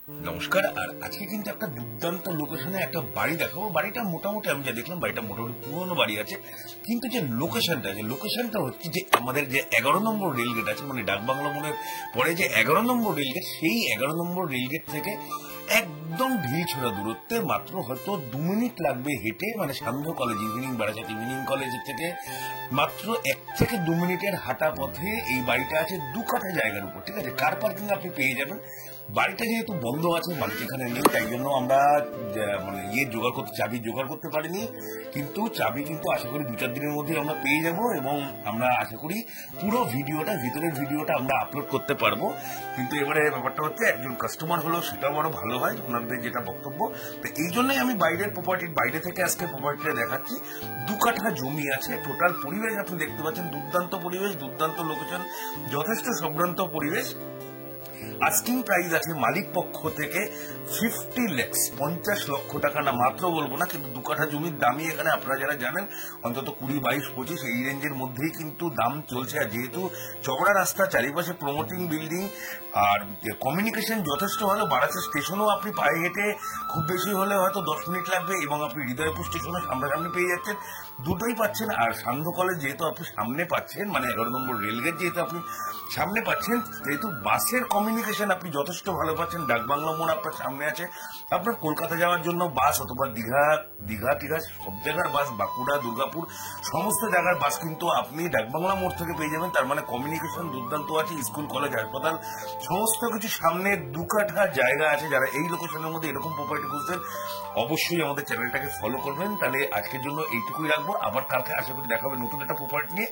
নমস্কার। আর আজকে কিন্তু একটা দুর্দান্ত লোকেশনে একটা বাড়ি দেখাবো। বাড়িটা মোটামুটি আমি যা দেখলাম বাড়িটা মোটামুটি পুরোনো বাড়ি আছে, কিন্তু যে লোকেশনটা হচ্ছে যে আমাদের যে 11 নম্বর রেলগেট আছে, মানে ডাকবাংলো মোড়ের পরে যে 11 নম্বর রেলগেট, সেই 11 নম্বর রেলগেট থেকে একদম ঢিলছোড়া দূরত্বে, মাত্র হয়তো 2 মিনিট লাগবে হেঁটে, মানে সান্ধ্য কলেজ বারাসাত ইভিনিং কলেজের থেকে মাত্র 1 থেকে 2 মিনিটের হাঁটা পথে এই বাড়িটা আছে। 2 কাঠা জায়গার উপর, ঠিক আছে। কার পার্কিং আপনি পেয়ে যাবেন। বাড়িটা যেহেতু বন্ধ আছে, মালিক এখানে নেই, তাই জন্য আমরা মানে চাবি জোগাড় করতে পারিনি, কিন্তু চাবি কিন্তু আশা করি 2-4 দিনের মধ্যে আমরা পেয়ে যাব, এবং আমরা আশা করি পুরো ভিতরের ভিডিওটা আমরা আপলোড করতে পারবো। কিন্তু এবারে ব্যাপারটা হচ্ছে একজন কাস্টমার হলো, সেটাও বড় ভালো হয় ওনাদের যেটা বক্তব্য। তো এই জন্যই আমি বাইরে থেকে আজকে প্রপার্টিটা দেখাচ্ছি। 2 কাঠা জমি আছে, টোটাল পরিবেশ আপনি দেখতে পাচ্ছেন, দুর্দান্ত পরিবেশ, দুর্দান্ত লোকেশন, যথেষ্ট সম্ভ্রান্ত পরিবেশ। আস্কিং প্রাইস আছে মালিক পক্ষ থেকে 50 lakhs, 50 লক্ষ টাকা, না মাত্র বলবো না, কিন্তু 2 কাঠা জমির দামই এখানে আপনারা যারা জানেন অন্তত 20, 22, 25 এই রেঞ্জের মধ্যেই কিন্তু দাম চলছে। আর যেহেতু চওড়া রাস্তা, চারিপাশে প্রমোটিং বিল্ডিং, আর কমিউনিকেশন যথেষ্ট ভালো। বারাসাত স্টেশনও আপনি পায়ে হেঁটে খুব বেশি হলে হয়তো 10 মিনিট লাগবে, এবং আপনি হৃদয়পুর স্টেশনে সামনাসামনি পেয়ে যাচ্ছেন, দুটোই পাচ্ছেন। আর সান্ধ্য কলেজ যেহেতু আপনি সামনে পাচ্ছেন, মানে 11 নম্বর রেলগেট যেহেতু আপনি সামনে পাচ্ছেন, যেহেতু বাসের কমিউনিকেশন আপনি যথেষ্ট ভালো পাচ্ছেন। ডাকবাংলো মোড় আপনার সামনে আছে, আপনার কলকাতা যাওয়ার জন্য বাস, অথবা দীঘা টিঘা সব জায়গার বাস, বাঁকুড়া, দুর্গাপুর সমস্ত জায়গার বাস কিন্তু আপনি ডাকবাংলা মোড় থেকে পেয়ে যাবেন। তার মানে কমিউনিকেশন দুর্দান্ত আছে, স্কুল, কলেজ, হাসপাতাল সমস্ত কিছু সামনে। 2 কাঠা জায়গা আছে। যারা এই লোকেশনের মধ্যে এরকম প্রপার্টি খুঁজছেন, অবশ্যই আমাদের চ্যানেলটাকে ফলো করবেন। তাহলে আজকের জন্য এইটুকুই রাখবো, আবার কালকে আশা করি দেখা হবে নতুন একটা প্রপার্টি নিয়ে।